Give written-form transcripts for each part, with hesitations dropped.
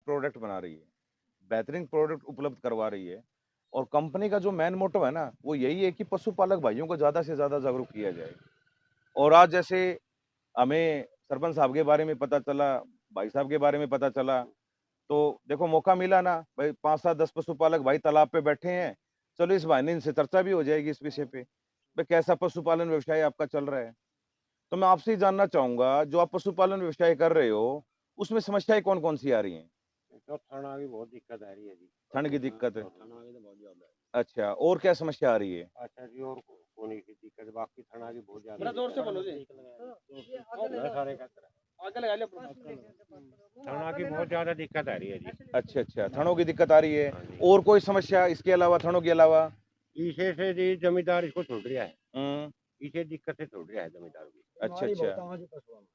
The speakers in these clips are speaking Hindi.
प्रोडक्ट बना रही है, बेहतरीन प्रोडक्ट उपलब्ध करवा रही है। और कंपनी का जो मेन मोटो है ना, वो यही है कि पशुपालक भाइयों को ज़्यादा से ज़्यादा जागरूक किया जाए। और आज जैसे हमें सरपंच साहब के बारे में पता चला, भाई साहब के बारे में पता चला, तो देखो मौका मिला ना, भाई 5-7-10 पशुपालक भाई तालाब पे बैठे हैं, चलो इस बहाने इनसे चर्चा भी हो जाएगी इस विषय पे, भाई कैसा पशुपालन व्यवसाय आपका चल रहा है। तो मैं आपसे ही जानना चाहूँगा, जो आप पशुपालन व्यवसाय कर रहे हो, उसमें समस्याएँ कौन-कौन सी आ रही हैं? तो खाना की बहुत दिक्कत आ रही है जी। ठंड की दिक्कत है। खाना की तो बहुत ज्यादा है। अच्छा, और क्या समस्या आ रही है? अच्छा जी, और होने की दिक्कत है, बाकी खाना की बहुत ज्यादा थोड़ा जोर से बोलो जी। खाने का आगे लगा लिया खाना की बहुत ज्यादा दिक्कत आ रही है जी। अच्छा, अच्छा, थनों की दिक्कत आ रही है। हाँ जी। और कोई समस्या इसके अलावा, थनों के अलावा? इसे से जी जमींदार इसको छोड़ रहा है, हुँ, इसे दिक्कत से छोड़ रहा है जमींदार की। अच्छा, बीमारी बहुत अच्छा। आवाज पशुओं में।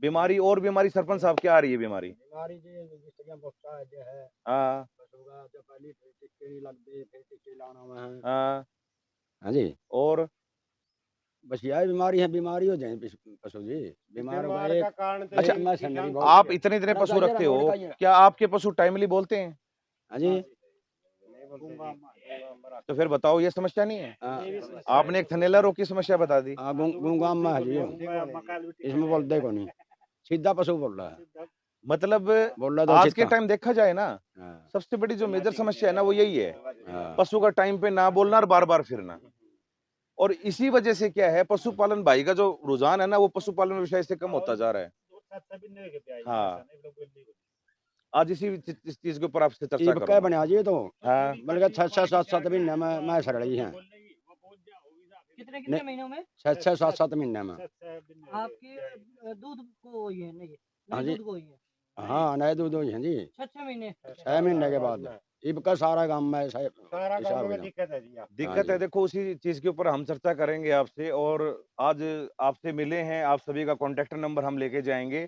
बीमारी, और बीमारी सरपंच साहब क्या आ रही है बीमारी? बीमारी जी जिस तरह बस्ता है जो है हाँ, पशु का जब पहली फिर टिक्के नहीं लगते फिर टिक्के लाना में है। हाँ, हाँ जी, और? बस यही बीमारी है, बीमारी हो जाए पशु जी, बीमार हो गए का कारण तो अच्छा, यही मैं किसान सन्नरी को बहुत आप है। इतने-इतने पशु रंग रखते हो, दिखाइए। क्या आपके पशु टाइमली बोलते हैं? हाँ जी, नहीं बोलते जी। तो फिर बताओ, ये समस्या नहीं है? हाँ, आपने एक थनैला रोग की समस्या बता दी। हाँ, गुंगाम में है जी, इसमें बोलते को नहीं, सीधा पशु बोल रहा है, मतलब बोल रहा तो आज के चित्ता। टाइम देखा जाए ना, हाँ, सबसे बड़ी जो मेजर समस्या है ना, वो यही है, हाँ, पशु का टाइम पे ना बोलना और बार-बार फिरना। और इसी वजह से क्या है, पशुपालन भाई का जो रुझान है ना, वो पशुपालन व्यवसाय से कम होता जा रहा है। हाँ, आज इस चीज़ के ऊपर आपसे चर्चा इब क्या करूँगा। बना जी तो हाँ, बल्कि 6-6, 7-7 महीने में मैं सड़ रही हैं, कितने नहीं। कितने महीनों में 6-6, 7-7 महीने में। आपके दूध को हुई है नहीं हाँ नए जी, दूध को हुई है हाँ, नए दूध हुई हैं जी, 6-6 महीने 6 महीने के बाद। इब का सारा गाँव में सारा ऐसा गाँव हो में गया। दिक्कत है जी। हाँ दिक्कत जी, है, देखो उसी चीज़ के ऊपर हम चर्चा करेंगे आपसे। और आज आपसे मिले हैं, आप सभी का कॉन्टैक्ट नंबर हम लेके जाएँगे।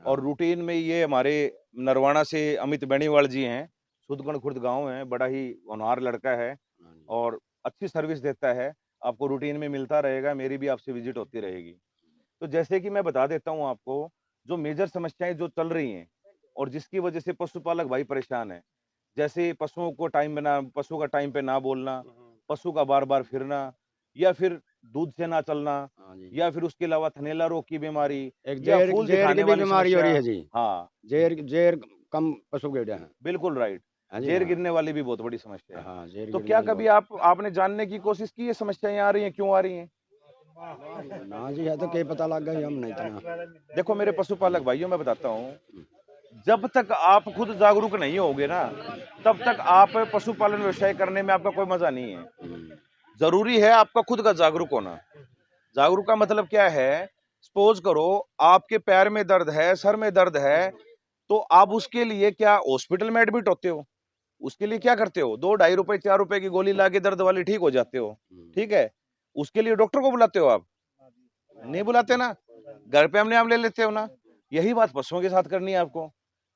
और हाँ, रूटीन में ये हमारे नरवाना से अमित बेनीवाल जी हैं, सुदगण खुर्द गाँव है, बड़ा ही होनहार लड़का है हाँ जी, और अच्छी सर्विस देता है। आपको रूटीन में मिलता रहेगा, मेरी भी आपसे विज़िट होती रहेगी। तो जैसे कि मैं बता देता हूँ आपको, जो मेजर समस्याएँ जो चल रही हैं और जिसकी वजह से पशुपालक भाई परेशान हैं, जैसे पशु का टाइम पे ना बोलना, पशु का बार-बार फिरना, या फिर दूध से ना चलना, हाँ जी। या फिर उसके अलावा थनैला रोग की बीमारी, एक या ज़हर फूल ज़हर की दिखाने भी वाली बीमारी हो समस्या। रही है जी, हाँ, ज़हर कम पशु गेड़े हैं। बिल्कुल राइट। हाँ जी, ज़हर हाँ। गिरने वाली भी बहुत बड़ी समस्या है। हाँ, ज़हर तो गिरने क्या वाली कभी बहुत। आपने जानने की कोशिश की, ये समस्याएँ आ रही हैं, क्यों आ रही हैं? ना जी, है तो क्या पता लग गई हम नहीं इतना। देखो मेरे पशुपालक भाइयों, मैं बताता हूँ, हुँ, जब तक आप खुद जागरूक नहीं होगे ना, तब तक आप पशुपालन व्यवसाय करने में आपका कोई मज़ा नहीं है। हुँ, ज़रूरी है आपका खुद का जागरूक होना। जागरूक का मतलब क्या है? सपोज़ करो आपके पैर में दर्द है, सर में दर्द है, तो आप उसके लिए क्या हॉस्पिटल में एडमिट होते हो? उसके लिए क्या करते हो? 2 ढाई रुपए, 4 रुपए की गोली ला के दर्द वाली ठीक हो जाते हो, हुँ। ठीक है? उसके लिए डॉक्टर को बुलाते हो आप? नहीं बुलाते ना, घर पे अपने आप ले लेते हो ना। यही बात पशुओं के साथ करनी है आपको।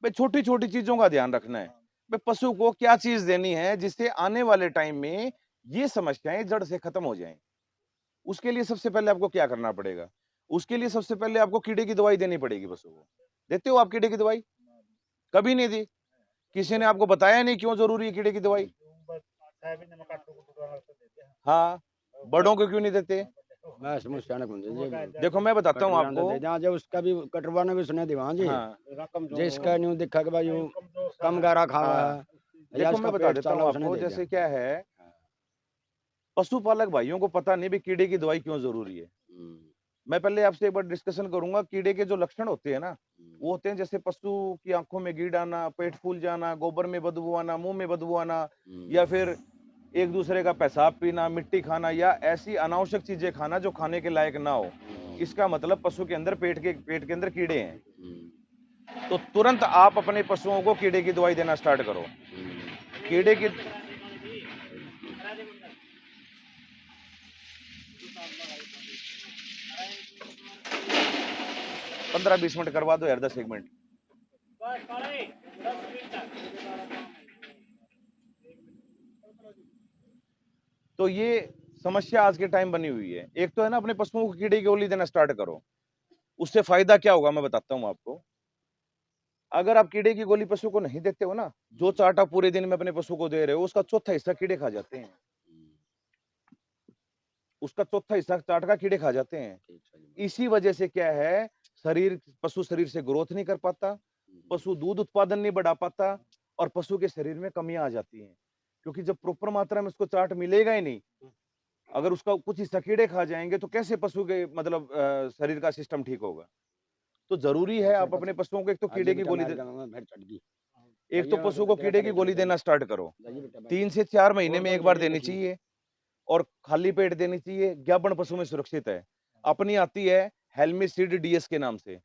भाई छोटी-छोटी चीज़ों का ध्यान रखना है। भाई पशु को क्या चीज़ देनी है जिससे आने वाले टाइम में ये समस्याएँ जड़ से खत्म हो जाएँ। उसके लिए सबसे पहले आपको क्या करना पड़ेगा? उसके लिए सबसे पहले आपको कीड़े की दवाई देनी पड़ेगी पशु को। देते हो आप कीड़े की दवाई? कभी नहीं दी। किसी ने आपको बताया नहीं क्यों ज़रूरी है कीड़े की दवाई? हाँ, बड़ों को क्यों नहीं देते? मैं समस्या ना कुंज जी, देखो मैं बताता हूँ कटरियान तो आपको। दे दें जो उसका भी कटरवाने भी सुने दीवान जी, हाँ, जिसका न्यू दिखा कि भाई यूँ कम गारा खावा हाँ। है या देखो इसका मैं बता पेट देता चाला हूँ उसने आपको, दे दिया। जैसे क्या है, पशुपालक भाइयों को पता नहीं भी कीड़े की दवाई क्यों ज़रूरी है। हुँ, मैं पहले आपसे एक बार डिस्कशन करूँगा, कीड़े के जो लक्षण होते हैं ना, हुँ, वो होते हैं जैसे पशु की आँखों में कीड़ा आना, पेट फूल जाना, गोबर में बदबू आना, मुँह में बदबू आना, हुँ, या फिर एक-दूसरे का पेशाब पीना, मिट्टी खाना, या ऐसी अनावश्यक चीज़ें खाना जो खाने के लायक ना हो। इसका मतलब पशु के अंदर पेट के अंदर कीड़े हैं। हुँ, तो तुरंत आप अपने पशुओं को कीड़े की दवाई देना स्टार्ट करो। हुँ। कीड़े की 15-20 मिनट करवा दो यार, 10-1 मिनट। तो ये समस्या आज के टाइम बनी हुई है। एक तो है ना, अपने पशुओं को कीड़े की गोली देना स्टार्ट करो। उससे फ़ायदा क्या होगा मैं बताता हूँ आपको। अगर आप कीड़े की गोली पशु को नहीं देते हो ना, जो चाट आप पूरे दिन में अपने पशु को दे रहे हो, उसका चौथा हिस्सा कीड़े खा जाते हैं। उसका चौथा हिस्सा चाट का कीड़े खा जाते हैं। इसी वजह से क्या है, पशु शरीर से ग्रोथ नहीं कर पाता, पशु दूध उत्पादन नहीं बढ़ा पाता और पशु के शरीर में कमियां आ जाती हैं। क्योंकि जब प्रॉपर मात्रा में उसको चाट मिलेगा ही नहीं, अगर उसका कुछ हिस्सा कीड़े खा जाएंगे तो कैसे पशु के मतलब शरीर का सिस्टम ठीक होगा। तो जरूरी है आप अपने पशुओं को एक तो कीड़े की गोली एक तो पशु को कीड़े की गोली देना स्टार्ट करो, 3 से 4 महीने में एक बार देनी चाहिए और खाली पेट देनी चाहिए। ज्ञापन पशु में सुरक्षित है। अपनी आती है हेल्मिसीड डीएस के नाम से,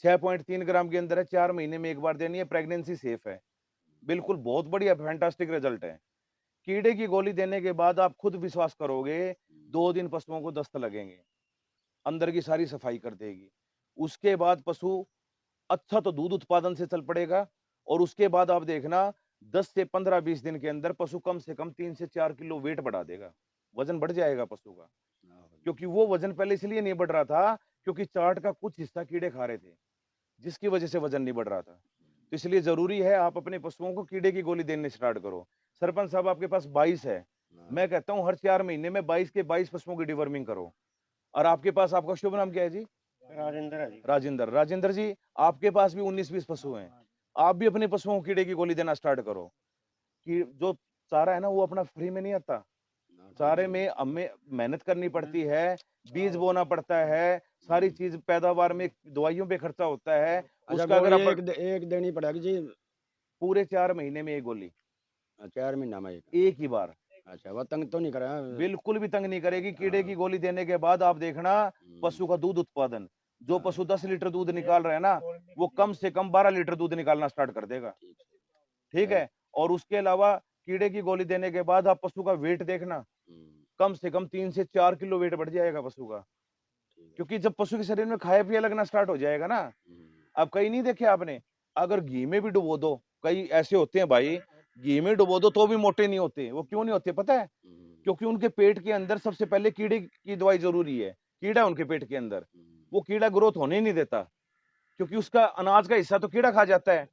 6.3 ग्राम के अंदर है, 4 महीने में एक बार देनी है। प्रेगनेंसी सेफ है, बिल्कुल बहुत बढ़िया फैंटास्टिक रिजल्ट है। कीड़े की गोली देने के बाद आप खुद विश्वास करोगे, 2 दिन पशुओं को दस्त लगेंगे, अंदर की सारी सफाई कर देगी। उसके बाद पशु अच्छा तो दूध उत्पादन से चल पड़ेगा और उसके बाद आप देखना 10 से 15-20 दिन के अंदर पशु कम से कम 3 से 4 किलो वेट बढ़ा देगा, वजन बढ़ जाएगा पशु का। क्योंकि वो वजन पहले इसलिए नहीं बढ़ रहा था क्योंकि चाट का कुछ हिस्सा कीड़े खा रहे थे, जिसकी वजह से वजन नहीं बढ़ रहा था। तो इसलिए जरूरी है आप अपने पशुओं को कीड़े की गोली देने स्टार्ट करो। सरपंच साहब आपके पास 22 है, मैं कहता हूँ हर 4 महीने में 22 के 22 पशुओं की डिवर्मिंग करो। और आपके पास, आपका शुभ नाम क्या है जी? राजेंद्र है जी। राजेंद्र जी, आपके पास भी 19-20 पशु हैं, आप भी अपने पशुओं को कीड़े की गोली देना स्टार्ट करो। कि जो चारा है ना वो अपना फ्री में नहीं आता, चारे में हमें मेहनत करनी पड़ती है, बीज बोना पड़ता है, सारी चीज पैदावार में दवाइयों पे खर्चा होता है। उसका अगर आप एक देनी पड़ेगी जी, पूरे 4 महीने में एक गोली, 4 महीना में एक ही बार। अच्छा, वो तंग तो नहीं करा? बिल्कुल भी तंग नहीं करेगी। कीड़े की गोली देने के बाद आप देखना पशु का दूध उत्पादन, जो पशु 10 लीटर दूध निकाल रहा है ना, वो कम से कम 12 लीटर दूध निकालना स्टार्ट कर देगा। ठीक है। और उसके अलावा कीड़े की गोली देने के बाद आप पशु का वेट देखना, कम से कम 3 से 4 किलो वेट बढ़ जाएगा पशु का। क्योंकि जब पशु के शरीर में खाया पिया लगना स्टार्ट हो जाएगा ना, अब कहीं नहीं देखे आपने, अगर घी में भी डुबो दो, कई ऐसे होते हैं भाई, घी में डुबो दो तो भी मोटे नहीं होते। वो क्यों नहीं होते पता है? क्योंकि उनके पेट के अंदर सबसे पहले कीड़े की दवाई जरूरी है। कीड़ा उनके पेट के अंदर, वो कीड़ा ग्रोथ होने नहीं देता, क्योंकि उसका अनाज का हिस्सा तो कीड़ा खा जाता है।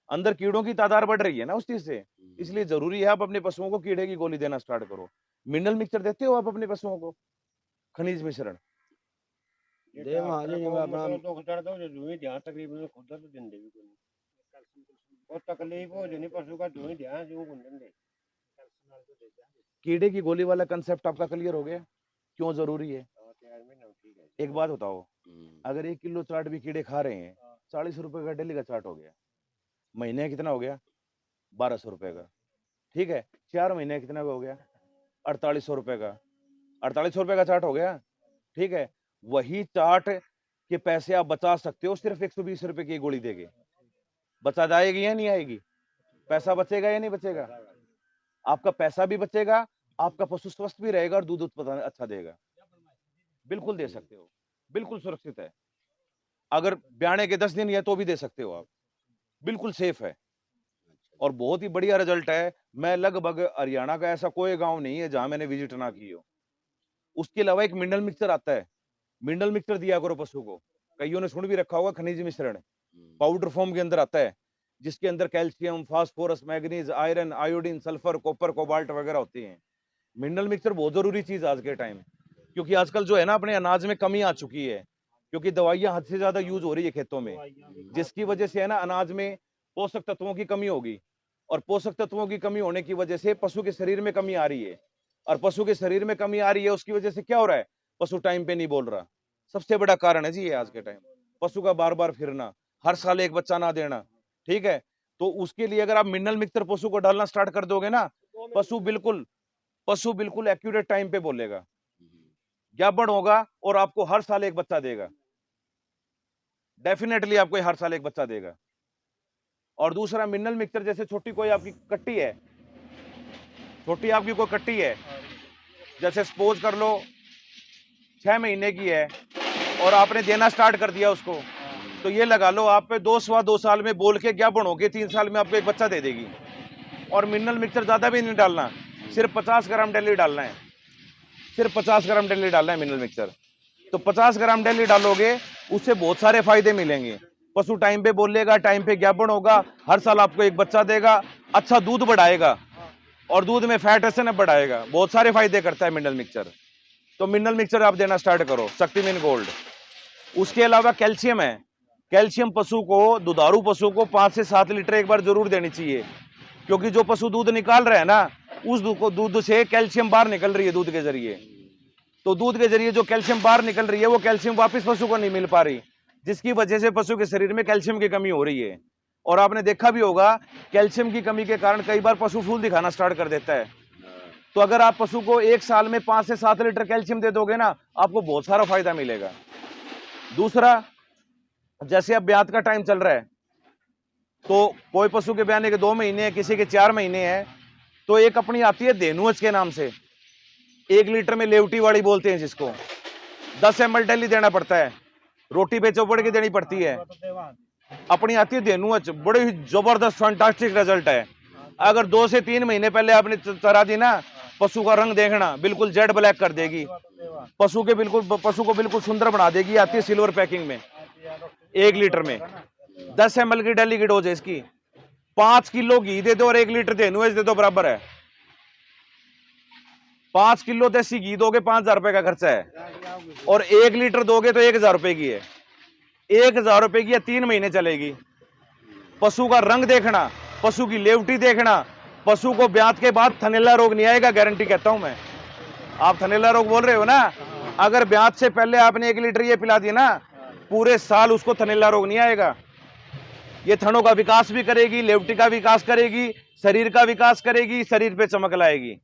अंदर कीड़ों की तादाद बढ़ रही है ना उस चीज से। इसलिए जरूरी है आप अपने पशुओं को कीड़े की गोली देना स्टार्ट करो। मिनरल मिक्सचर देते हो आप अपने पशुओं को? खनिज मिश्रण कीड़े की गोली वाला कंसेप्ट आपका क्लियर हो गया, क्यों जरूरी है? एक बात बताओ, अगर 1 किलो चाट भी कीड़े खा रहे हैं, 40 रुपए का डेली का चाट हो गया, महीने कितना हो गया? 1200 रुपए का। ठीक है, 4 महीने कितना का हो गया? 4800 रुपए का। 4800 रुपए का चाट हो गया। ठीक है, वही चाट के पैसे आप बचा सकते हो सिर्फ 120 रुपए की गोली देके। बचा जाएगी या नहीं आएगी? पैसा बचेगा या नहीं बचेगा? आपका पैसा भी बचेगा, आपका पशु स्वस्थ भी रहेगा और दूध उत्पादन अच्छा देगा। बिल्कुल दे सकते हो, बिल्कुल सुरक्षित है। अगर ब्याने के 10 दिन या तो भी दे सकते हो आप, बिल्कुल सेफ है और बहुत ही बढ़िया रिजल्ट है। मैं लगभग हरियाणा का ऐसा कोई गांव नहीं है जहां मैंने विजिट ना की हो। उसके अलावा एक मिनरल मिक्सचर आता है, मिनरल मिक्सचर दिया करो पशु को। कईयों ने सुन भी रखा होगा, खनिज मिश्रण पाउडर फॉर्म के अंदर आता है, जिसके अंदर calcium, phosphorus, manganese, iron, iodine, sulphur, copper, cobalt वगैरह होती हैं। मिनरल मिक्सचर बहुत जरूरी चीज आज के टाइम, क्योंकि आजकल जो है ना अपने अनाज में कमी आ चुकी है, क्योंकि दवाइयां हद से ज्यादा यूज हो रही है खेतों में, जिसकी वजह से है ना अनाज में पोषक तत्वों की कमी होगी और पोषक तत्वों की कमी होने की वजह से पशु के शरीर में कमी आ रही है और पशु के शरीर में कमी आ रही है, उसकी वजह से क्या हो रहा है? पशु टाइम पे नहीं बोल रहा। सबसे बड़ा कारण है जी ये आज के टाइम, पशु का बार बार फिरना, हर साल एक बच्चा ना देना। ठीक है, तो उसके लिए अगर आप मिनरल मिक्सचर पशु को डालना स्टार्ट कर दोगे ना, पशु बिल्कुल एक्यूरेट टाइम पे बोलेगा, ज्ञापन होगा और आपको हर साल एक बच्चा देगा। डेफिनेटली आपको हर साल एक बच्चा देगा। और दूसरा, मिनरल मिक्सचर जैसे छोटी कोई आपकी कट्टी है, छोटी आपकी कोई कट्टी है, जैसे सपोज कर लो 6 महीने की है और आपने देना स्टार्ट कर दिया उसको, तो ये लगा लो आप पे 2 साल में बोल के ज्ञापन होके 3 साल में आपको एक बच्चा दे देगी। और मिनरल मिक्सचर ज्यादा भी नहीं डालना, सिर्फ 50 ग्राम डेली डालना है, सिर्फ 50 ग्राम डेली डालना है मिनरल मिक्सचर। तो 50 ग्राम डेली डालोगे, उससे बहुत सारे फायदे मिलेंगे। पशु टाइम पे बोलेगा, टाइम पे ज्ञापन होगा, हर साल आपको एक बच्चा देगा, अच्छा दूध बढ़ाएगा और दूध में फैट ऐसे बढ़ाएगा, बहुत सारे फायदे करता है मिनरल मिक्सचर। तो मिनरल मिक्सचर आप देना स्टार्ट करो, शक्तिमिन गोल्ड। उसके अलावा कैल्शियम है। कैल्शियम पशु को, दुधारू पशु को 5 से 7 लीटर एक बार जरूर देनी चाहिए, क्योंकि जो पशु दूध निकाल रहे हैं ना, उस दूध से कैल्शियम बाहर निकल रही है दूध के जरिए। तो दूध के जरिए जो कैल्शियम बाहर निकल रही है, वो कैल्शियम वापस पशु को नहीं मिल पा रही, जिसकी वजह से पशु के शरीर में कैल्शियम की कमी हो रही है। और आपने देखा भी होगा, कैल्शियम की कमी के कारण कई बार पशु फूल दिखाना स्टार्ट कर देता है। तो अगर आप पशु को एक साल में 5 से 7 लीटर कैल्शियम दे दोगे ना, आपको बहुत सारा फायदा मिलेगा। दूसरा, जैसे अब ब्यात का टाइम चल रहा है, तो कोई पशु के ब्याने के 2 महीने हैं, किसी के 4 महीने हैं, तो एक अपनी आती है धेनुज के नाम से, 1 लीटर में लेवटी वाली बोलते हैं जिसको, 10 ml डेली देना पड़ता है, रोटी पे चौपड़ के देनी पड़ती है। अपनी आती है धेनुज, बड़ी ही जबरदस्त फैंटास्टिक रिजल्ट है। अगर 2 से 3 महीने पहले आपने चरा दी ना, पशु का रंग देखना, बिल्कुल जेड ब्लैक कर देगी, पशु को बिल्कुल सुंदर बना देगी। आती है सिल्वर पैकिंग में, 1 लीटर में 10 ml की डेली की डोज है इसकी। 5 किलो घी दे दो और 1 लीटर धेनुज दे दो, बराबर है। 5 किलो देसी घी दोगे 5,000 रुपए का खर्चा है, और 1 लीटर दोगे तो 1,000 रुपए की है। 1,000 रुपए की 3 महीने चलेगी। पशु का रंग देखना, पशु की लेवटी देखना, पशु को ब्यात के बाद थनैला रोग नहीं आएगा, गारंटी कहता हूं मैं। आप थनैला रोग बोल रहे हो ना, अगर ब्यात से पहले आपने 1 लीटर ये पिला दिया ना, पूरे साल उसको थनैला रोग नहीं आएगा। ये थनों का विकास भी करेगी, लेवटी का विकास करेगी, शरीर का विकास करेगी, शरीर पे चमक लाएगी।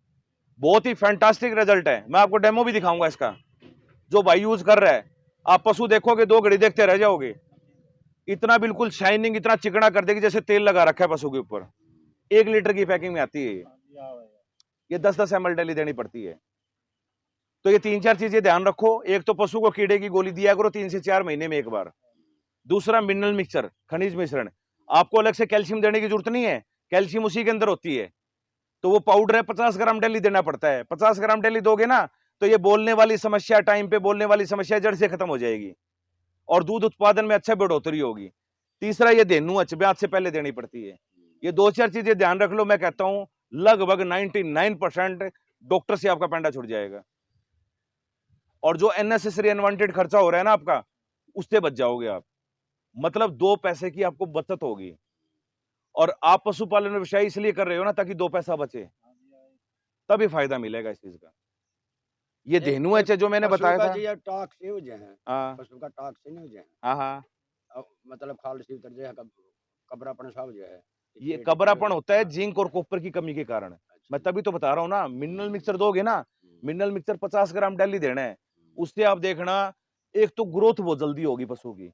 बहुत ही फैंटास्टिक रिजल्ट है। मैं आपको डेमो भी दिखाऊंगा इसका, जो भाई यूज कर रहा है। आप पशु देखोगे 2 घड़ी देखते रह जाओगे, इतना बिल्कुल शाइनिंग, इतना चिकना कर देगी जैसे तेल लगा रखा है पशु के ऊपर। 1 लीटर की पैकिंग में आती है ये 10-10 ml डेली देनी पड़ती है। तो ये 3-4 चीजें ध्यान रखो। एक तो पशु को कीड़े की गोली दिया करो 3 से 4 महीने में एक बार। दूसरा, मिनरल मिक्सचर, खनिज मिश्रण। आपको अलग से कैल्शियम देने की जरूरत नहीं है, कैल्शियम उसी के अंदर होती है। तो वो पाउडर है, 50 ग्राम डेली देना पड़ता है। 50 ग्राम डेली दोगे ना, तो ये बोलने वाली समस्या, टाइम पे बोलने वाली समस्या जड़ से खत्म हो जाएगी और दूध उत्पादन में अच्छा बढ़ोतरी होगी। तीसरा, ये धेनुज ब्यात से पहले देनी पड़ती है। ये 2-4 चीजें ध्यान रख लो। मैं कहता हूं लगभग 99% डॉक्टर से आपका पेंडा छुट जाएगा, और जो अननेसेसरी अनवांटेड खर्चा हो रहा है ना आपका, उससे बच जाओगे आप। मतलब 2 पैसे की आपको बचत होगी। और आप पशुपालन व्यवसाय इसलिए कर रहे हो ना, ताकि 2 पैसा बचे, तभी फायदा मिलेगा इस चीज का। ये धेनुज है जो मैंने बताया था। ये टॉक्स ही हो जाए, हाँ पशु का टॉक्स ही नहीं हो जाए। हाँ, मतलब खालसी उतर जाए, कबरापन सा हो जाए। ये कबरापन होता है जिंक और कॉपर की कमी के कारण। मैं तभी तो बता रहा हूँ ना, मिनरल मिक्सचर दोगे ना, मिनरल मिक्सचर 50 ग्राम डेली देना है। उससे आप देखना, एक तो ग्रोथ बहुत जल्दी होगी पशु की।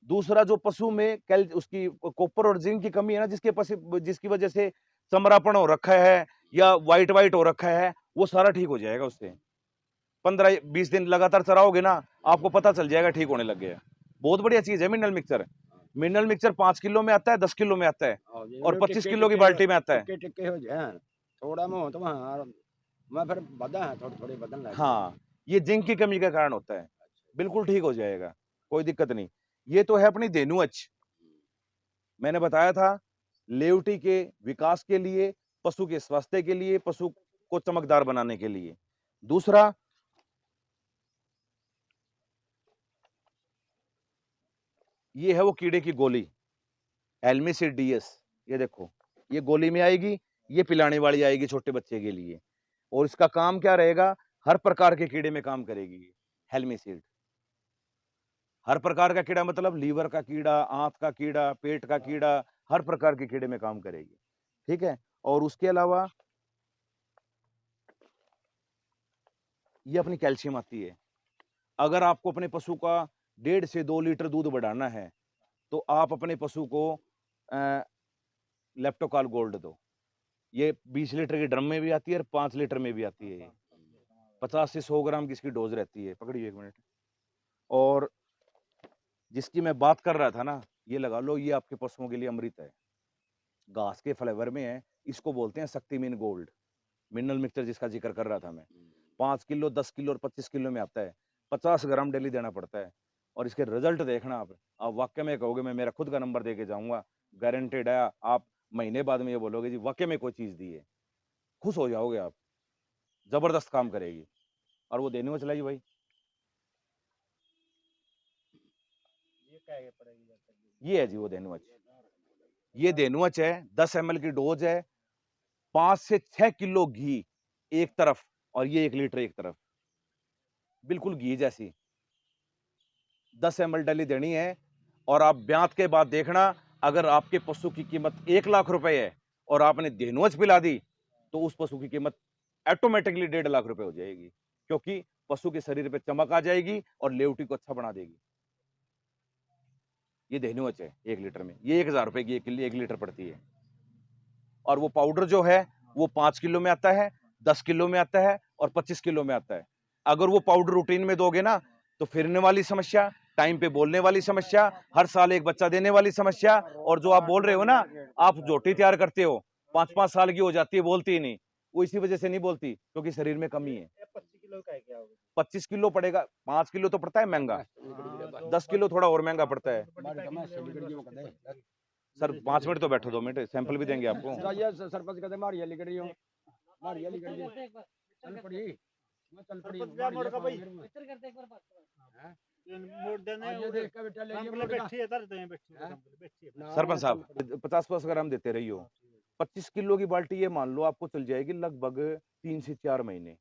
दूसरा, जो पशु में उसकी कॉपर और जिंक की कमी है ना, जिसकी वजह से चमड़ापन हो रखा है या व्हाइट हो रखा है, वो सारा ठीक हो जाएगा उससे। 15-20 दिन लगातार चराओगे ना, आपको पता चल जाएगा ठीक होने लग गया। बहुत बढ़िया चीज है mineral mixture. Mineral mixture 5 kilo में आता है, 10 किलो में आता है, और 25 किलो की बाल्टी में आता है। टिक्के हो जाए थोड़ा में हो तो वहाँ मैं फिर बदन है, थोड़ी बदन लगे। हाँ, ये जिंक की कमी का कारण होता है। बिल्कुल ठीक हो जाएगा, कोई दिक्कत नहीं। ये तो है अपनी धेनुज। मैंने बताया था, लेवटी के विकास के लिए, पशु के स्वास्थ्य के लिए, पशु को चमकदार बनाने के लिए। दूसरा, ये है वो कीड़े की गोली, एल्मिसिड डीएस। ये देखो, ये गोली में आएगी, ये पिलाने वाली आएगी छोटे बच्चे के लिए। और इसका काम क्या रहेगा, हर प्रकार के कीड़े में काम करेगी हेल्मिसिड। हर प्रकार का कीड़ा मतलब लीवर का कीड़ा, आंत का कीड़ा, पेट का कीड़ा, हर प्रकार के कीड़े में काम करेगी। ठीक है। और उसके अलावा ये अपनी कैल्शियम आती है। अगर आपको अपने पशु का 1.5 से 2 लीटर दूध बढ़ाना है, तो आप अपने पशु को लेप्टोकाल गोल्ड दो। ये 20 लीटर के ड्रम में भी आती है और 5 लीटर में भी आती है। 50 से 100 ग्राम की इसकी डोज रहती है। पकड़िए 1 मिनट। और जिसकी मैं बात कर रहा था ना, ये लगा लो, ये आपके पशुओं के लिए अमृत है। घास के फ्लेवर में है, इसको बोलते हैं शक्तिमीन गोल्ड। मिनरल मिक्सचर जिसका जिक्र कर रहा था मैं, 5 किलो, 10 किलो और 25 किलो में आता है। 50 ग्राम डेली देना पड़ता है। और इसके रिजल्ट देखना आप वाकई में कहोगे मैं मेरा खुद का नंबर दे के जाऊंगा, गारंटेड है। आप महीने बाद में ये बोलोगे जी वाकई में कोई चीज़ दी है, खुश हो जाओगे आप, ज़बरदस्त काम करेगी। और वो देने को चलाई भाई, ये क्या है पड़ेगी जब तक ये है जी वो देनुच। ये देनुच है, 10 ml की डोज है, 5 से 6 किलो घी एक तरफ और ये 1 लीटर एक तरफ, बिल्कुल घी जैसी 10 ml डली देनी है। और आप ब्यात के बाद देखना, अगर आपके पशु की कीमत 1 लाख रुपए है और आपने देनुच पिला दी तो उस पशु की कीमत ऑटोमेटिकली 1.5 लाख रुपए हो जाएगी, क्योंकि पशु के शरीर पे चमक आ जाएगी और लेवटी को अच्छा बना देगी। ये देनुच है 1 लीटर में, ये 1000 रुपए की 1 लीटर पड़ती है। और वो पाउडर जो है वो 5 किलो में आता है, 10 किलो में आता है और 25 किलो में आता है। अगर वो पाउडर रूटीन में दोगे ना तो फिरने वाली समस्या, टाइम पे बोलने वाली समस्या, हर साल एक बच्चा देने वाली समस्या, और जो आप बोल रहे हो ना, आप जोटी तैयार करते हो 5-5 साल की हो जाती है, बोलती ही नहीं, वो इसी वजह से नहीं बोलती क्योंकि शरीर में कमी है। 25 किलो का है क्या होगा? 25 किलो पड़ेगा, 5 किलो तो पड़ता है महंगा, 10 किलो थोड़ा और महंगा पड़ता है। सर 5 मिनट तो बैठो, 2 मिनट सैंपल भी देंगे आपको। सरपंच कहते मारी वाली करी हो, मारी वाली करी चल पड़ी, मैं चल पड़ी इधर करते एक बार बात करो। मोड़ देने ये देख के बेटा ले संभल बैठी है इधर दे बैठी है बैठी है। सरपंच साहब 50-50 ग्राम देते रही हो, 25 किलो की बाल्टी ये मान लो आपको चल जाएगी लगभग 3 से 4 महीने।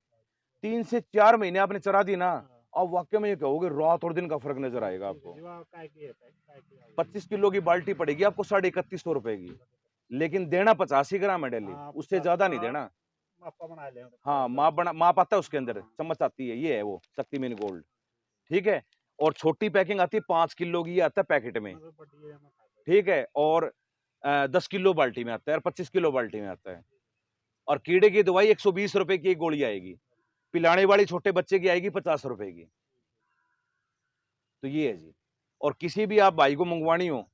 3 से 4 महीने आपने चरा दी ना, अब वाकई में ये कहोगे रात और दिन का फर्क नजर आएगा आपको। 25 किलो की बाल्टी पड़ेगी आपको 3150 रुपए की, लेकिन देना 85 ग्राम है डेली, उससे ज्यादा नहीं देना। मापा बना ले। हाँ माप आता है उसके अंदर, चम्मच आती है, ये है वो शक्तिमान गोल्ड, ठीक है। और छोटी पैकिंग आती है 5 किलो की, आता है पैकेट में, ठीक है। और 10 किलो बाल्टी में आता है और 25 किलो बाल्टी में आता है। और कीड़े की दवाई 120 रुपए की एक गोली आएगी, पिलाने वाली छोटे बच्चे की आएगी 50 रुपए की। तो ये है जी। और किसी भी आप भाई को मंगवानी हो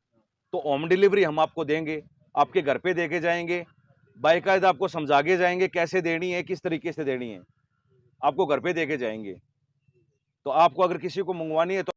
तो होम डिलीवरी हम आपको देंगे, आपके घर पे देके जाएंगे, बाकायदा आपको समझा के जाएंगे कैसे देनी है, किस तरीके से देनी है, आपको घर पे देके जाएंगे। तो आपको अगर किसी को मंगवानी है तो